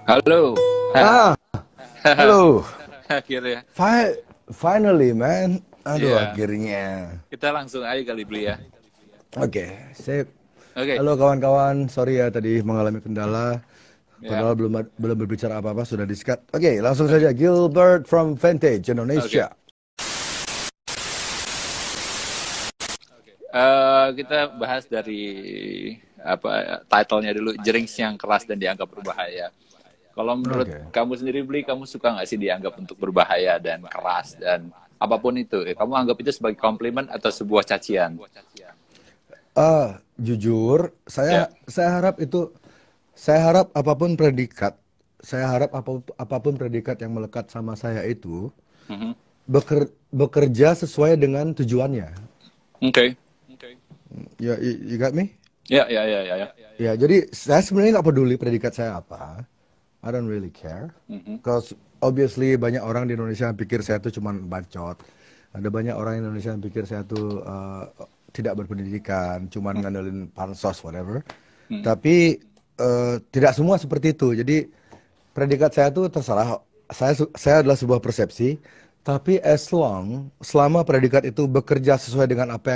Halo. Ah, halo. Akhirnya. Finally, man. Aduh, Iya. akhirnya. Kita langsung aja kali beli ya. Oke, sip. Oke. Halo kawan-kawan, sorry ya tadi mengalami kendala. Ya. Padahal belum berbicara apa-apa sudah di-skat. Oke, langsung saja. Gilbert from Vintage Oke. Indonesia. Kita bahas dari title-nya dulu, Jerings yang keras dan dianggap berbahaya. Kalau menurut Oke. kamu sendiri, Bli, kamu suka nggak sih dianggap untuk berbahaya dan keras dan apapun itu? Kamu anggap itu sebagai komplimen atau sebuah cacian? Jujur, Ya. saya harap apapun predikat, apapun predikat yang melekat sama saya itu Mhm. bekerja sesuai dengan tujuannya. Oke. Ya, you got me? Ya, ya, ya, ya, ya. Ya, jadi saya sebenarnya nggak peduli predikat saya apa. I don't really care. Mhm. Because obviously banyak orang di Indonesia yang pikir saya tuh cuman bacot. Ada banyak orang Indonesia yang pikir saya tuh tidak berpendidikan, cuman ngandelin pansos, whatever. Tapi tidak semua seperti itu. Jadi predikat saya tuh terserah. Saya adalah sebuah persepsi. Tapi selama predikat itu bekerja sesuai dengan apa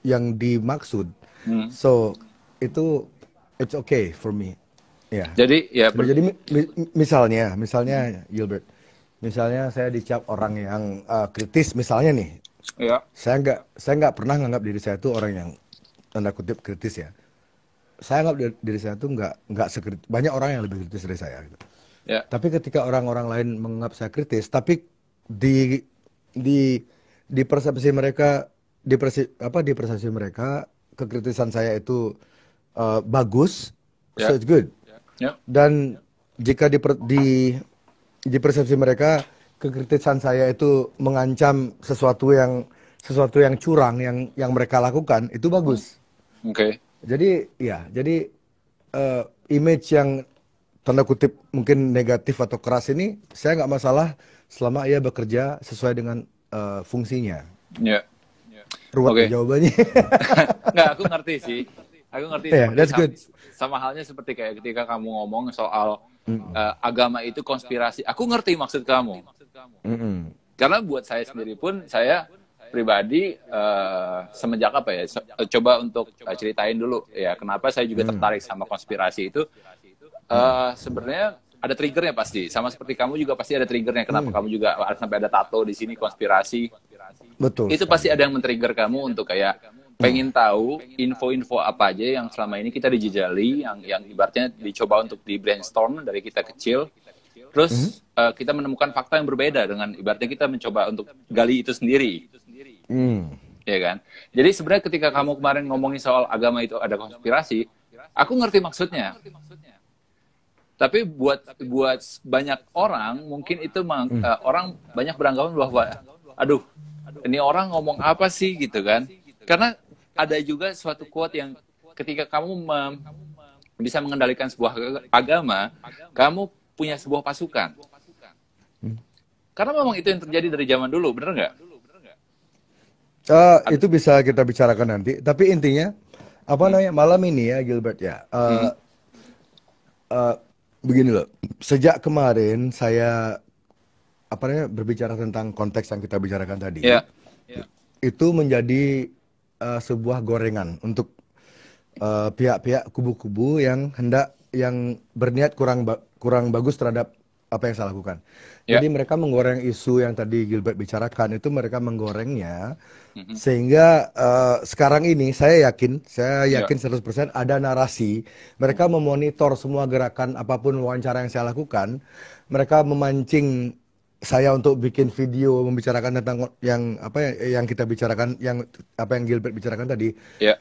yang dimaksud, so itu it's okay for me. Ya. Jadi ya Jadi misalnya Gilbert, misalnya saya dicap orang yang kritis, misalnya nih, ya. saya nggak pernah nganggap diri saya itu orang yang tanda kutip kritis ya. Saya anggap diri saya itu nggak sekritis. Banyak orang yang lebih kritis dari saya. Gitu. Ya. Tapi ketika orang-orang lain menganggap saya kritis, tapi di di di persepsi mereka, di persepsi mereka kekritisan saya itu bagus, so Ya. it's good. Ya. Dan jika di persepsi mereka kekritisan saya itu mengancam sesuatu yang curang yang mereka lakukan, itu bagus. Oke. Jadi image yang tanda kutip mungkin negatif atau keras ini saya nggak masalah selama ia bekerja sesuai dengan fungsinya. Ya. Ruwet Oke. ya jawabannya. Nggak, aku ngerti sih. Aku ngerti Yeah, seperti that's good. sama halnya seperti kayak ketika kamu ngomong soal agama itu konspirasi. Aku ngerti maksud kamu. Mm-mm. Karena buat saya sendiri pun, saya pribadi semenjak apa ya, coba untuk ceritain dulu ya kenapa saya juga tertarik sama konspirasi itu. Sebenarnya ada triggernya pasti, sama seperti kamu juga pasti ada triggernya. Kenapa kamu juga sampai ada tato di sini konspirasi? Betul Itu sekali. pasti ada yang men-trigger kamu untuk kayak pengen tahu info-info apa aja yang selama ini kita dijejali, yang ibaratnya dicoba untuk di brainstorm dari kita kecil. Terus kita menemukan fakta yang berbeda dengan ibaratnya kita mencoba untuk gali itu sendiri. Ya kan? Jadi sebenarnya ketika kamu kemarin ngomongin soal agama itu ada konspirasi, aku ngerti maksudnya. Tapi buat banyak orang mungkin itu orang banyak beranggapan bahwa aduh, ini orang ngomong apa sih gitu kan? Karena ada juga suatu quote yang ketika kamu bisa mengendalikan sebuah agama, kamu punya sebuah pasukan. Karena memang itu yang terjadi dari zaman dulu, bener nggak? Itu bisa kita bicarakan nanti. Tapi intinya malam ini ya Gilbert ya. Begini loh. Sejak kemarin saya berbicara tentang konteks yang kita bicarakan tadi, Ya. itu menjadi sebuah gorengan untuk pihak-pihak kubu-kubu yang berniat kurang bagus terhadap apa yang saya lakukan. Ya. Jadi mereka menggoreng isu yang tadi Gilbert bicarakan, itu mereka menggorengnya sehingga sekarang ini saya yakin 100% ada narasi. Mereka memonitor semua gerakan apapun wawancara yang saya lakukan. Mereka memancing saya untuk bikin video membicarakan tentang yang kita bicarakan, yang Gilbert bicarakan tadi. Ya.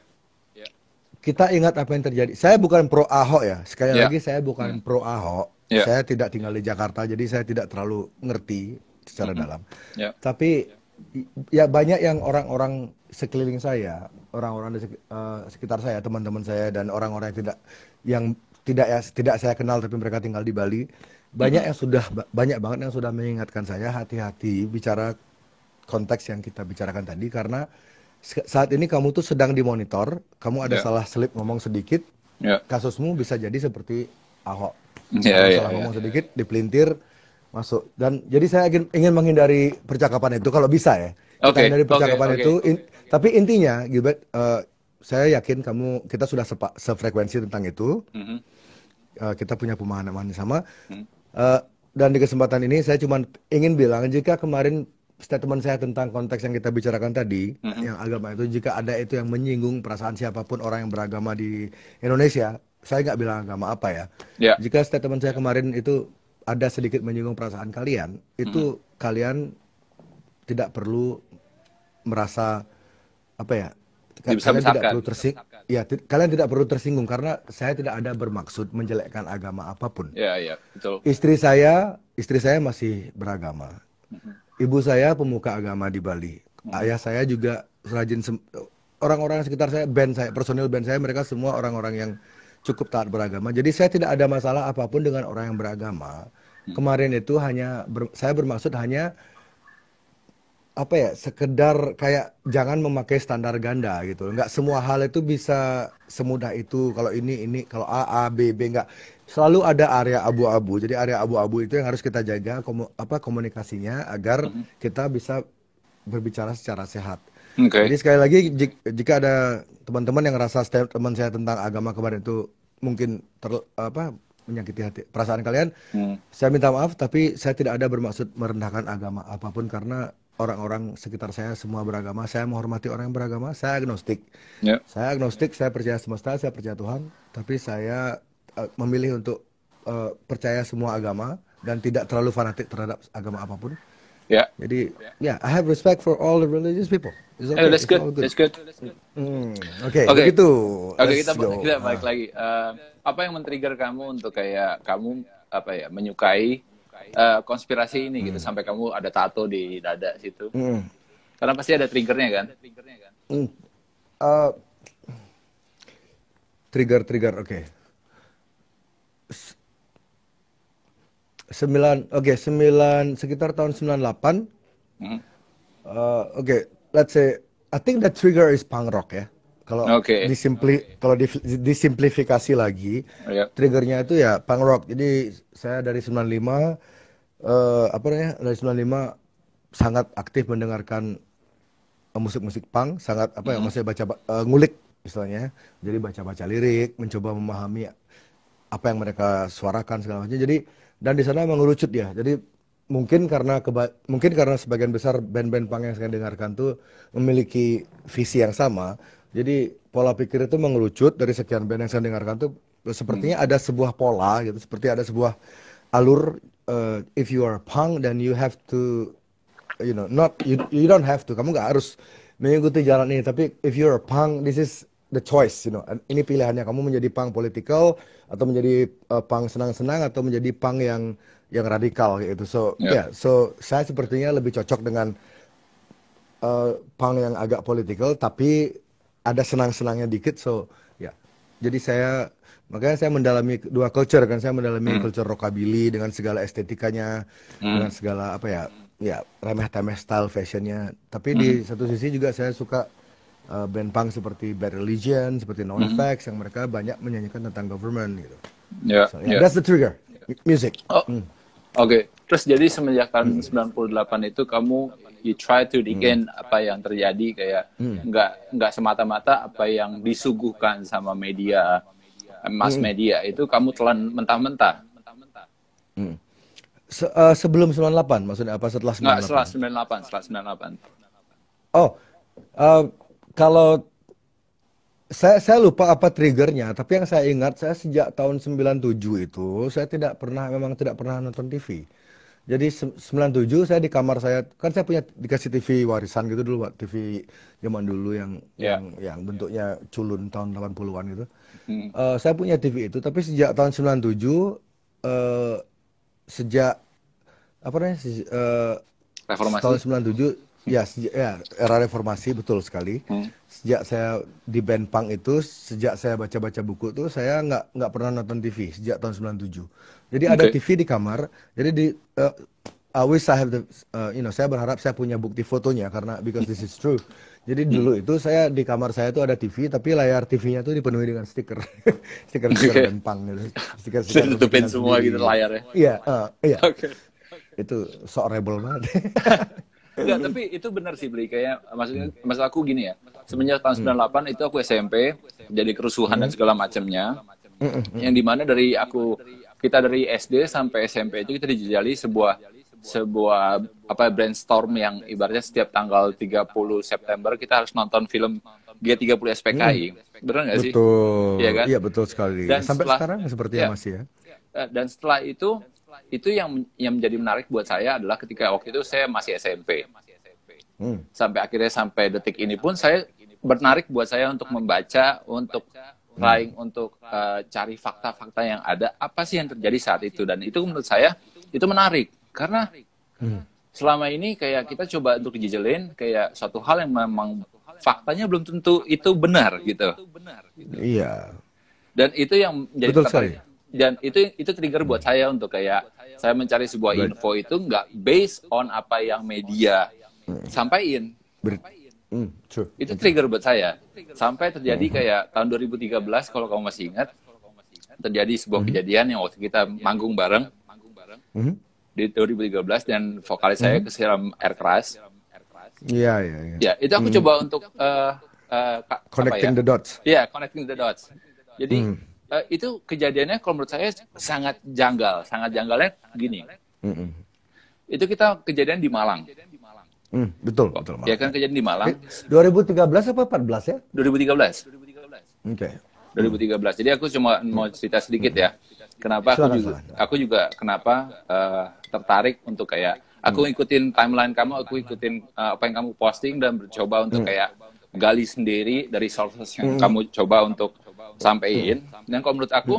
Kita ingat apa yang terjadi. Saya bukan pro Ahok ya. Sekali Ya. lagi saya bukan pro Ahok. Ya. Saya tidak tinggal di Jakarta, jadi saya tidak terlalu ngerti secara dalam. Ya. Tapi ya banyak yang orang-orang sekeliling saya, orang-orang di sekitar saya, teman-teman saya dan orang-orang yang tidak saya kenal tapi mereka tinggal di Bali, banyak banget yang sudah mengingatkan saya hati-hati bicara konteks yang kita bicarakan tadi, karena saat ini kamu tuh sedang dimonitor, kamu ada salah selip ngomong sedikit, Ya. kasusmu bisa jadi seperti Ahok. Ya, Kalau ya, salah ya. ngomong sedikit, dipelintir, masuk. Dan jadi saya ingin menghindari percakapan itu kalau bisa ya. Kita Oke, hindari oke, percakapan oke. itu. Tapi intinya, Gilbert, saya yakin kita sudah sefrekuensi tentang itu. Mhm, Kita punya pemahaman yang sama. mhm, Eh, dan di kesempatan ini saya cuma ingin bilang, jika kemarin statement saya tentang konteks yang kita bicarakan tadi, mhm. yang agama itu, jika ada itu yang menyinggung perasaan siapapun orang yang beragama di Indonesia, saya nggak bilang agama apa ya. Ya. Jika statement saya kemarin itu ada sedikit menyinggung perasaan kalian, Mhm. itu kalian tidak perlu merasa apa ya? Kalian tidak Dibesar-besarkan. perlu kalian tidak perlu tersinggung karena saya tidak ada bermaksud menjelekkan agama apapun. Ya, ya, betul. Istri saya masih beragama. Ibu saya pemuka agama di Bali. Ayah saya juga rajin orang-orang sekitar saya, personil band saya, mereka semua orang-orang yang cukup taat beragama. Jadi saya tidak ada masalah apapun dengan orang yang beragama. Kemarin itu saya bermaksud hanya apa ya, sekedar kayak jangan memakai standar ganda gitu. Nggak semua hal itu bisa semudah itu. Kalau ini kalau A B B, nggak. Selalu ada area abu-abu. Jadi area abu-abu itu yang harus kita jaga komunikasinya agar kita bisa berbicara secara sehat. Oke. Jadi sekali lagi, jika ada teman-teman yang rasa teman saya tentang agama kemarin itu mungkin menyakiti hati perasaan kalian, saya minta maaf, tapi saya tidak ada bermaksud merendahkan agama apapun karena orang-orang sekitar saya semua beragama. Saya menghormati orang yang beragama. Saya agnostik. Ya. Saya percaya semesta, saya percaya Tuhan, tapi saya memilih untuk percaya semua agama dan tidak terlalu fanatik terhadap agama apapun. Ya. Jadi, I have respect for all the religious people. It's okay. That's It's good. all good. That's good. Oke, Oke. begitu. Oke, Let's kita go. balik lagi. Apa yang men-trigger kamu untuk kayak kamu menyukai konspirasi ini gitu sampai kamu ada tato di dada situ? Karena pasti ada triggernya kan? Trigger, oke. Sekitar tahun 98. Oke, let's say, I think the trigger is punk rock ya. Kalau Oke. disimplifikasi lagi, Ya. triggernya itu ya punk rock. Jadi saya dari 95, dari 95 sangat aktif mendengarkan musik-musik punk, sangat maksudnya ngulik istilahnya. Jadi baca-baca lirik, mencoba memahami apa yang mereka suarakan segala macam. Jadi dan di sana mengerucut ya. Jadi mungkin karena sebagian besar band-band punk yang saya dengarkan tuh memiliki visi yang sama. Jadi pola pikir itu mengerucut dari sekian band yang saya dengarkan tuh sepertinya ada sebuah pola gitu, seperti ada sebuah alur. If you are punk, then you have to, you don't have to, kamu nggak harus mengikuti jalan ini. Tapi if you're a punk, this is the choice, ini pilihannya, kamu menjadi punk political atau menjadi punk senang-senang atau menjadi punk yang radikal gitu. So saya sepertinya lebih cocok dengan punk yang agak political tapi ada senang-senangnya dikit. Jadi makanya saya mendalami dua culture kan. Saya mendalami culture rockabilly dengan segala estetikanya, dengan segala remeh-temeh style fashionnya. Tapi di satu sisi juga saya suka band punk seperti Bad Religion, seperti NoFX yang mereka banyak menyanyikan tentang government gitu. That's the trigger, music. Oke. Terus jadi semenjak tahun 98 itu kamu you try to dig in apa yang terjadi, kayak nggak semata-mata apa yang disuguhkan sama media, mass media itu kamu telan mentah-mentah. Sebelum 98 maksudnya apa, setelah 98? Nggak, setelah 98. Oh, kalau saya lupa apa triggernya, tapi yang saya ingat, saya sejak tahun 97 itu saya memang tidak pernah nonton TV. Jadi 97 saya di kamar saya, kan saya dikasih TV warisan gitu dulu, TV zaman dulu yang bentuknya culun tahun 80-an gitu. Saya punya TV itu, tapi sejak tahun 97 sejak Reformasi. tahun 97 era reformasi, betul sekali. Sejak saya di band punk itu, sejak saya baca-baca buku tuh, saya nggak pernah nonton TV sejak tahun 97. Jadi ada TV di kamar. Jadi I wish I have saya berharap saya punya bukti fotonya, karena because this is true. Jadi dulu itu saya di kamar saya tuh ada TV, tapi layar TV-nya tuh dipenuhi dengan stiker, stiker-stiker dan pang gitu, stiker-stiker Tutupin bikinan semua gitu sendiri. layarnya. Iya, iya, Oke. itu sok rebel banget. Enggak, tapi itu benar sih Bli. Kayak maksudnya maksud aku gini ya. Semenjak tahun 98 itu aku SMP, jadi kerusuhan dan segala macamnya. Yang dimana kita dari SD sampai SMP itu kita dijajali sebuah apa brainstorm yang ibaratnya setiap tanggal 30 September kita harus nonton film G30 SPKI. Benar nggak sih? Betul, Iya kan? iya betul sekali. Dan Sampai setelah sekarang sepertinya ya, masih ya. dan setelah itu yang menjadi menarik buat saya adalah ketika waktu itu saya masih SMP. Sampai akhirnya sampai detik ini pun saya menarik buat saya untuk membaca, untuk trying, untuk cari fakta-fakta yang ada, apa sih yang terjadi saat itu. Dan itu menurut saya itu menarik karena selama ini kayak kita coba untuk dijejelin kayak suatu hal yang memang faktanya belum tentu itu benar gitu. Iya, Dan itu yang menjadi betul sekali. dan itu trigger buat saya untuk kayak saya mencari sebuah info itu nggak based on apa yang media sampaikan. True. Itu trigger buat saya. Sampai terjadi kayak tahun 2013 kalau kamu masih ingat, terjadi sebuah kejadian yang waktu kita manggung bareng di 2013 dan vokalis saya kesiram air keras. Iya, iya, iya. Ya, itu aku coba untuk Connecting the dots. Ya, connecting the dots. Jadi itu kejadiannya kalau menurut saya sangat janggal. Sangat janggalnya gini. Itu kita kejadian di Malang. Betul, betul. Ya kan kejadian di Malang. 2013 apa 14 ya? 2013. Oke. 2013. Jadi aku cuma mau cerita sedikit ya. Kenapa aku juga kenapa tertarik untuk kayak aku ngikutin timeline kamu, aku ikutin apa yang kamu posting dan mencoba untuk kayak gali sendiri dari sources yang kamu coba untuk sampein. Dan kalau menurut aku,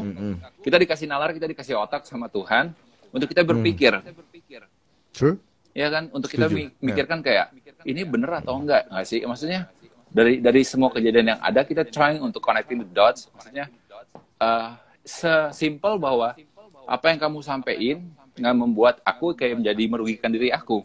kita dikasih nalar, kita dikasih otak sama Tuhan untuk kita berpikir. True. Ya kan, untuk kita mikirkan kayak ini bener atau enggak nggak sih? Maksudnya dari semua kejadian yang ada kita trying untuk connecting the dots. Maksudnya sesimpel bahwa apa yang kamu sampein nggak membuat aku kayak menjadi merugikan diri aku.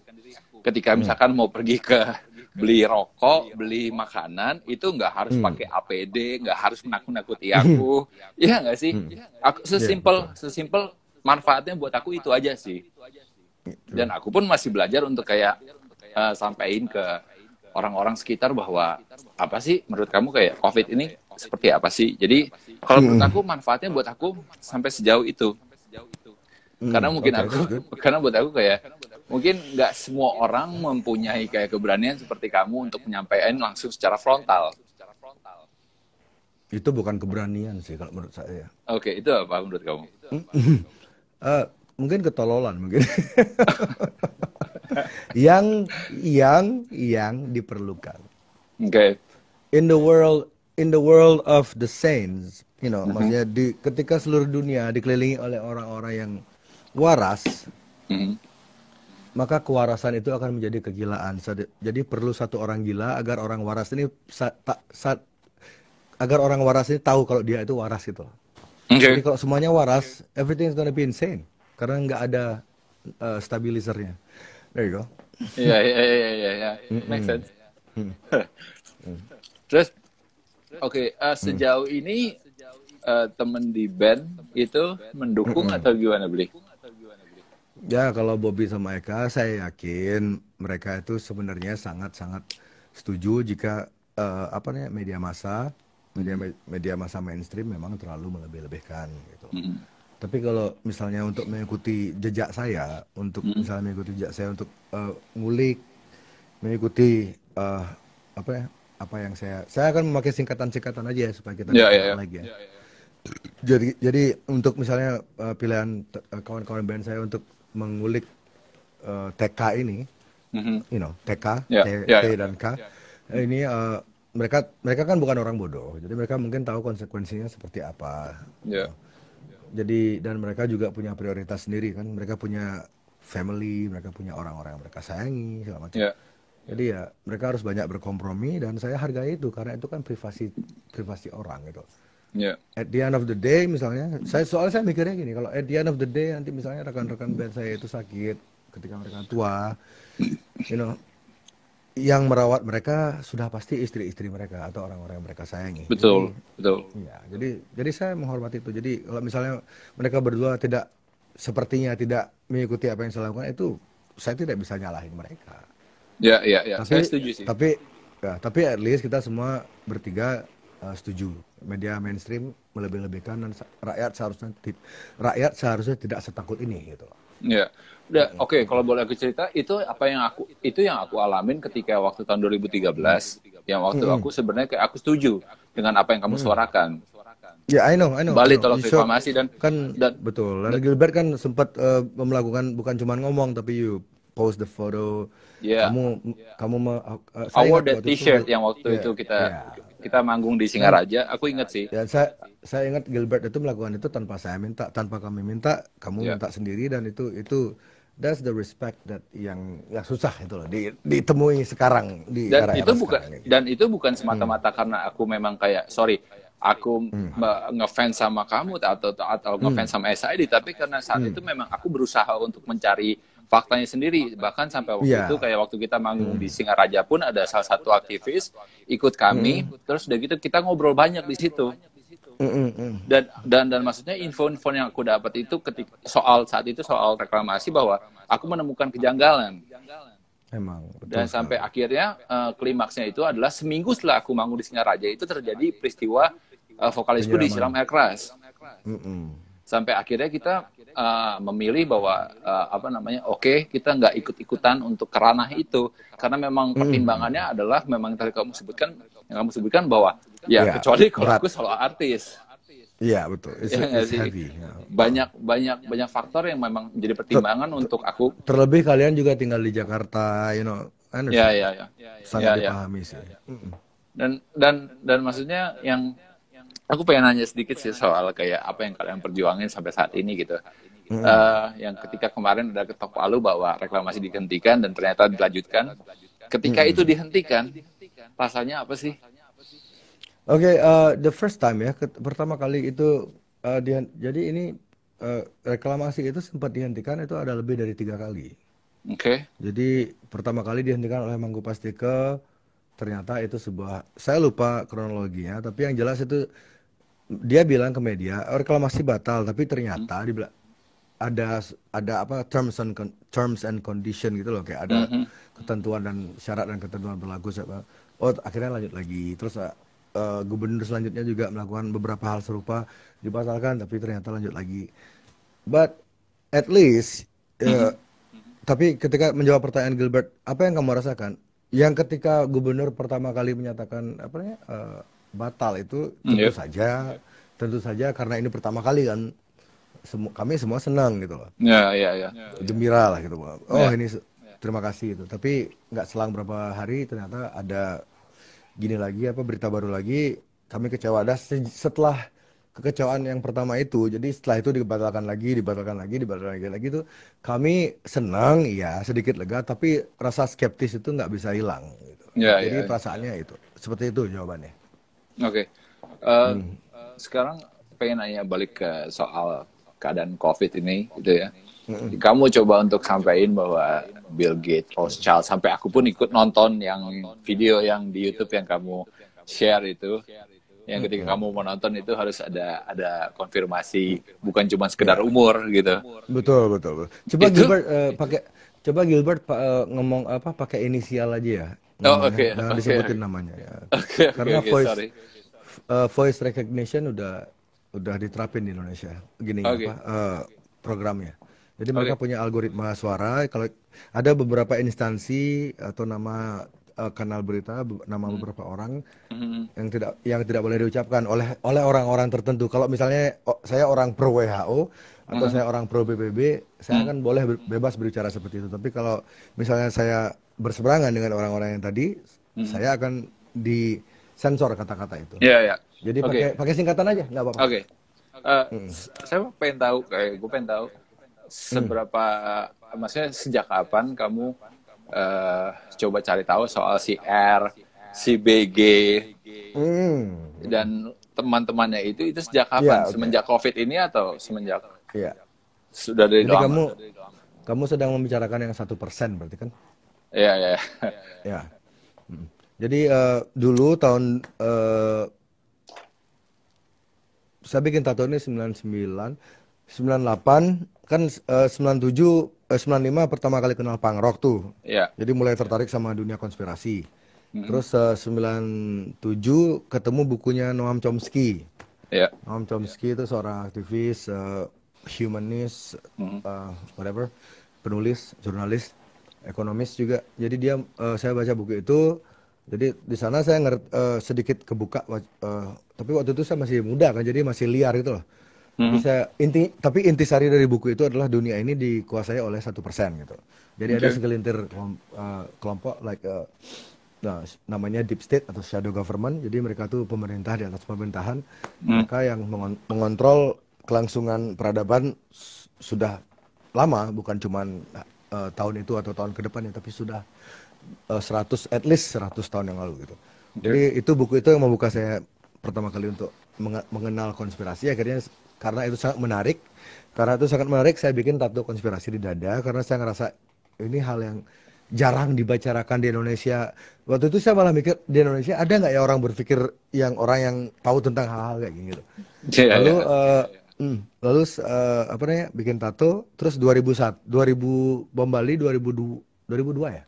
Ketika misalkan mau pergi ke beli rokok, beli makanan, itu nggak harus pakai APD, nggak harus menakut-nakuti aku. Iya nggak sih? Aku sesimpel manfaatnya buat aku itu aja sih. Dan aku pun masih belajar untuk kayak sampaikan ke orang-orang sekitar bahwa apa sih menurut kamu kayak COVID ini seperti apa sih? Jadi kalau menurut aku manfaatnya buat aku sampai sejauh itu. Karena mungkin karena buat aku kayak mungkin nggak semua orang mempunyai kayak keberanian seperti kamu untuk menyampaikan langsung secara frontal. Itu bukan keberanian sih kalau menurut saya. Oke, itu apa menurut kamu? Mungkin ketololan mungkin. yang diperlukan. Oke. In the world of the saints, maksudnya ketika seluruh dunia dikelilingi oleh orang-orang yang waras, maka kewarasan itu akan menjadi kegilaan. Jadi perlu satu orang gila agar orang waras ini tahu kalau dia itu waras gitu. Jadi kalau semuanya waras, everything is gonna be insane karena nggak ada stabilizernya. There you go. Iya. Make sense. Terus, oke, sejauh ini temen di band itu mendukung atau gimana, Bli? Ya, kalau Bobby sama Eka, saya yakin mereka itu sebenarnya sangat-sangat setuju jika media massa mainstream memang terlalu melebih-lebihkan gitu. Tapi kalau misalnya untuk mengikuti jejak saya, untuk ngulik, mengikuti apa yang saya akan memakai singkatan-singkatan aja ya supaya kita lagi ya. Jadi untuk misalnya pilihan kawan-kawan band saya untuk mengulik TK ini, TK, T dan K, ini mereka kan bukan orang bodoh, jadi mereka mungkin tahu konsekuensinya seperti apa. Jadi dan mereka juga punya prioritas sendiri kan, mereka punya family, mereka punya orang-orang yang mereka sayangi segala macam. Jadi ya mereka harus banyak berkompromi dan saya hargai itu karena itu kan privasi orang gitu. At the end of the day misalnya, soalnya saya mikirnya gini, kalau at the end of the day nanti misalnya rekan-rekan band saya itu sakit ketika mereka tua, yang merawat mereka sudah pasti istri-istri mereka atau orang-orang yang mereka sayangi. Betul, Jadi, betul. ya, jadi saya menghormati itu. Jadi kalau misalnya mereka berdua sepertinya tidak mengikuti apa yang saya lakukan, itu saya tidak bisa nyalahin mereka. Ya, ya, ya. Saya Tapi, setuju sih. tapi at least kita semua bertiga setuju. Media mainstream melebih-lebihkan dan rakyat seharusnya tidak setakut ini gitu. Ya, udah oke. Kalau boleh aku cerita, itu yang aku alamin ketika waktu tahun 2013, yang waktu aku sebenarnya kayak aku setuju dengan apa yang kamu suarakan. Ya, I know. Balik tolak reklamasi dan Betul. Dan Gilbert kan sempat melakukan bukan cuma ngomong tapi you post the photo. Yeah. Saya I wore ingat that waktu t-shirt itu, yang waktu itu kita manggung di Singaraja. Aku ingat sih. Ya, saya ingat Gilbert itu melakukan itu tanpa saya minta, tanpa kami minta, kamu minta sendiri, dan itu that's the respect that yang susah itu loh ditemui sekarang di Dan era itu sekarang ini. Dan itu bukan semata-mata karena aku memang kayak aku ngefans sama kamu atau ngefans sama SID, tapi karena saat itu memang aku berusaha untuk mencari faktanya sendiri. Bahkan sampai waktu itu kayak waktu kita manggung di Singaraja pun ada salah satu aktivis ikut kami, terus udah gitu kita ngobrol banyak di situ. Dan maksudnya info-info yang aku dapat itu saat itu soal reklamasi, bahwa aku menemukan kejanggalan. Emang, betul. Dan sampai akhirnya klimaksnya itu adalah seminggu setelah aku manggung di Singaraja itu terjadi peristiwa vokalisku disiram air keras. Sampai akhirnya kita memilih bahwa oke, kita nggak ikut-ikutan untuk ke ranah itu, karena memang pertimbangannya adalah memang tadi kamu sebutkan bahwa kecuali kalau aku solo artis. Iya, betul. It's heavy. Banyak faktor yang memang menjadi pertimbangan untuk aku. Terlebih kalian juga tinggal di Jakarta, Ya. Sangat dipahami sih. Dan maksudnya yang aku pengen nanya sedikit sih soal kayak apa yang kalian perjuangin sampai saat ini gitu. Yang ketika kemarin ada ketok palu bahwa reklamasi dihentikan dan ternyata dilanjutkan. Ketika itu dihentikan, rasanya apa sih? Oke, the first time pertama kali itu jadi ini reklamasi itu sempat dihentikan itu ada lebih dari 3 kali. Oke. Jadi pertama kali dihentikan oleh Mangku Pastike, ternyata itu saya lupa kronologinya, tapi yang jelas itu dia bilang ke media reklamasi batal, tapi ternyata ada apa terms and condition gitu loh, kayak ada ketentuan dan syarat dan ketentuan berlaku. Akhirnya lanjut lagi, terus gubernur selanjutnya juga melakukan beberapa hal serupa, dibatalkan tapi ternyata lanjut lagi. But at least tapi ketika menjawab pertanyaan Gilbert, apa yang kamu rasakan? Yang ketika gubernur pertama kali menyatakan batal itu tentu saja karena ini pertama kali kan, kami semua senang gitu loh. Ya. Gembira lah gitu. Ini terima kasih itu. Tapi nggak selang berapa hari ternyata ada gini lagi, berita baru lagi, kami kecewa. Setelah kekecewaan yang pertama itu, jadi setelah itu dibatalkan lagi itu, kami senang, ya sedikit lega, tapi rasa skeptis itu nggak bisa hilang gitu. Jadi perasaannya itu seperti itu jawabannya. Oke. Sekarang pengen nanya balik ke soal keadaan COVID ini gitu ya. Kamu coba untuk sampaikan bahwa Bill Gates, Rothschild, sampai aku pun ikut nonton yang video yang di YouTube yang kamu share itu, yang ketika kamu mau nonton itu harus ada konfirmasi, bukan cuma sekedar umur gitu. Betul. Coba Gilbert ngomong pakai inisial aja ya. Jangan disebutin namanya ya. Karena voice recognition udah diterapin di Indonesia. Gini programnya. Jadi mereka punya algoritma suara. Kalau ada beberapa instansi atau nama kanal berita, nama beberapa orang yang tidak boleh diucapkan oleh orang-orang tertentu. Kalau misalnya saya orang pro WHO atau saya orang pro PBB, saya akan boleh bebas berbicara seperti itu. Tapi kalau misalnya saya berseberangan dengan orang-orang yang tadi, saya akan disensor kata-kata itu. Iya. Jadi pakai singkatan aja, nggak apa-apa. Oke. Saya pengen tahu, gue pengen tahu seberapa, maksudnya sejak kapan kamu coba cari tahu soal si R, si BG, dan teman-temannya itu sejak kapan? Semenjak COVID ini atau semenjak? Sudah dari lama. Jadi kamu sedang membicarakan yang 1% berarti kan? Iya. Ya. Jadi dulu tahun saya bikin tato ini 99, 98 kan 97, 95 pertama kali kenal punk rock tuh. Ya. Jadi mulai tertarik sama dunia konspirasi. Terus 97 ketemu bukunya Noam Chomsky. Ya. Noam Chomsky itu seorang aktivis, humanis, whatever, penulis, jurnalis, ekonomis juga. Jadi dia, saya baca buku itu. Jadi di sana saya sedikit kebuka, tapi waktu itu saya masih muda kan, jadi masih liar gitu loh. Jadi tapi intisari dari buku itu adalah dunia ini dikuasai oleh 1% gitu. Jadi ada segelintir kelompok nah, namanya deep state atau shadow government. Jadi mereka tuh pemerintah di atas pemerintahan. Mereka yang mengontrol kelangsungan peradaban sudah lama, bukan cuman tahun itu atau tahun ke depannya, tapi sudah at least 100 tahun yang lalu gitu. Jadi itu buku itu yang membuka saya pertama kali untuk mengenal konspirasi. Akhirnya karena itu sangat menarik, saya bikin tato konspirasi di dada karena saya ngerasa ini hal yang jarang dibicarakan di Indonesia. Waktu itu saya malah mikir, di Indonesia ada nggak ya orang berpikir orang yang tahu tentang hal-hal kayak gini gitu. Lalu apa namanya, bikin tato, terus 2001, 2000 Bom Bali 2002 ya.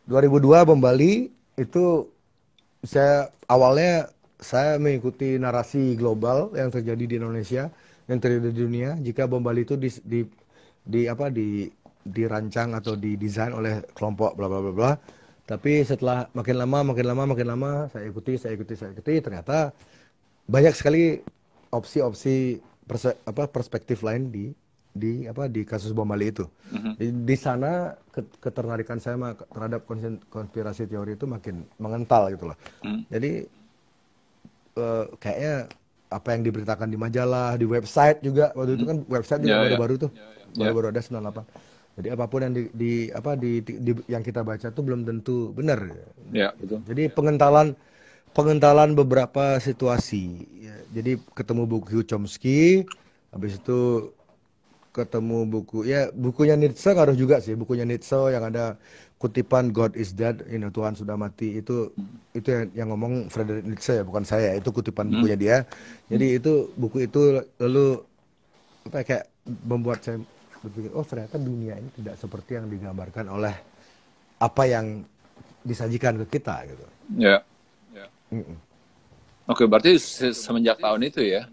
2002 Bom Bali itu awalnya saya mengikuti narasi global yang terjadi di Indonesia, yang terjadi di dunia. Jika Bom Bali itu dirancang atau didesain oleh kelompok bla bla bla bla. Tapi setelah makin lama saya ikuti, ternyata banyak sekali opsi-opsi perspektif lain di kasus Bom Bali itu. Di sana ketertarikan saya terhadap konspirasi teori itu makin mengental gitu loh. Jadi kayaknya apa yang diberitakan di majalah, di website juga, waktu itu kan website juga baru-baru tuh, baru-baru ada 98. Jadi apapun yang yang kita baca tuh belum tentu benar. Ya, betul. Jadi pengentalan beberapa situasi. Ya, jadi ketemu buku Chomsky, habis itu ketemu bukunya Nietzsche ngaruh juga sih, bukunya Nietzsche yang ada kutipan God is dead, Tuhan sudah mati, itu yang ngomong Friedrich Nietzsche ya, bukan saya, itu kutipan bukunya dia. Jadi itu buku itu lalu kayak membuat saya berpikir, oh ternyata dunia ini tidak seperti yang digambarkan oleh apa yang disajikan ke kita gitu. Ya. Oke, berarti semenjak tahun itu ya.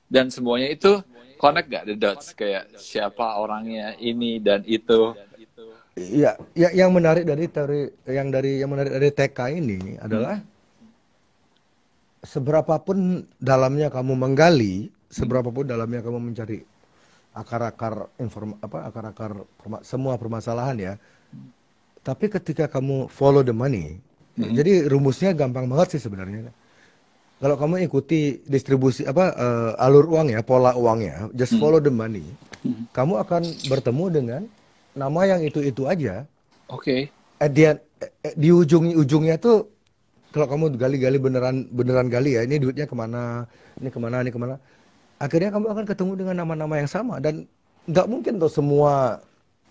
Dan semuanya itu connect gak the dots, kayak siapa orangnya ini dan itu? Iya, yang menarik dari TK ini adalah seberapapun dalamnya kamu menggali, seberapapun dalamnya kamu mencari akar-akar semua permasalahan ya. Tapi ketika kamu follow the money, jadi rumusnya gampang banget sih sebenarnya. Kalau kamu ikuti distribusi alur uang ya, pola uangnya, just follow the money, kamu akan bertemu dengan nama yang itu aja. Oke. Di ujungnya tuh, kalau kamu gali-gali beneran gali ya, ini duitnya kemana, ini kemana. Akhirnya kamu akan ketemu dengan nama-nama yang sama, dan nggak mungkin tuh semua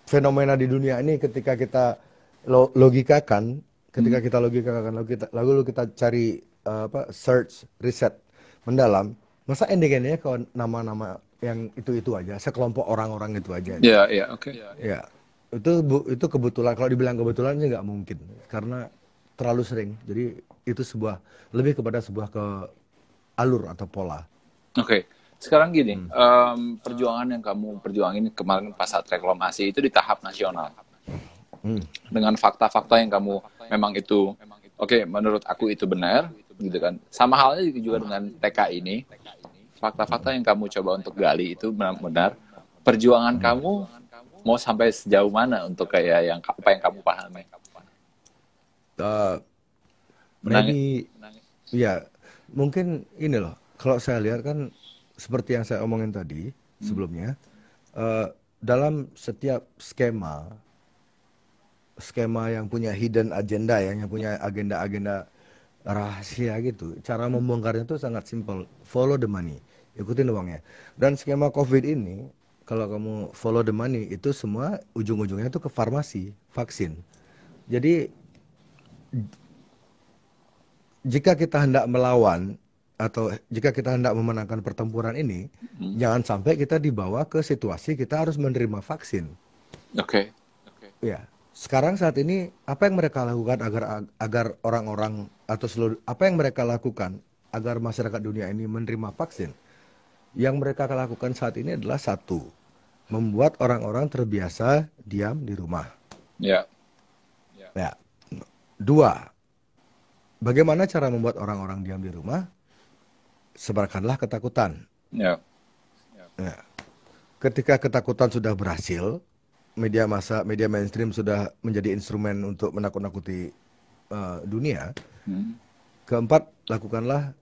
fenomena di dunia ini ketika kita logikakan, lalu kita cari search, riset mendalam, masa ending-endingnya ke nama-nama yang itu aja, sekelompok orang-orang itu aja. Iya, oke. Ya, itu kebetulan. Kalau dibilang kebetulan sih nggak mungkin, karena terlalu sering. Jadi itu lebih kepada sebuah alur atau pola. Oke. Sekarang gini, perjuangan yang kamu perjuangin kemarin pas saat reklamasi itu di tahap nasional. Dengan fakta-fakta yang kamu memang itu, oke, menurut aku itu benar, gitu kan. Sama halnya juga dengan TK ini, fakta-fakta yang kamu coba untuk gali itu benar. Perjuangan kamu mau sampai sejauh mana untuk kayak apa yang kamu pahami? Ya, mungkin ini loh. Kalau saya lihat kan, seperti yang saya omongin tadi sebelumnya, dalam setiap skema yang punya hidden agenda, yang punya agenda-agenda rahasia gitu, cara membongkarnya itu sangat simpel. Follow the money, ikutin uangnya. Dan skema COVID ini, kalau kamu follow the money, itu semua ujung-ujungnya itu ke farmasi, vaksin. Jadi jika kita hendak melawan atau jika kita hendak memenangkan pertempuran ini, jangan sampai kita dibawa ke situasi kita harus menerima vaksin. Oke. Ya, sekarang saat ini apa yang mereka lakukan agar orang-orang atau apa yang mereka lakukan agar masyarakat dunia ini menerima vaksin? Yang mereka lakukan saat ini adalah satu, membuat orang-orang terbiasa diam di rumah. Ya. Ya. Dua, bagaimana cara membuat orang-orang diam di rumah? Sebarkanlah ketakutan. Ya. Ya. Ketika ketakutan sudah berhasil, media massa, media mainstream sudah menjadi instrumen untuk menakut-nakuti dunia. Keempat, lakukanlah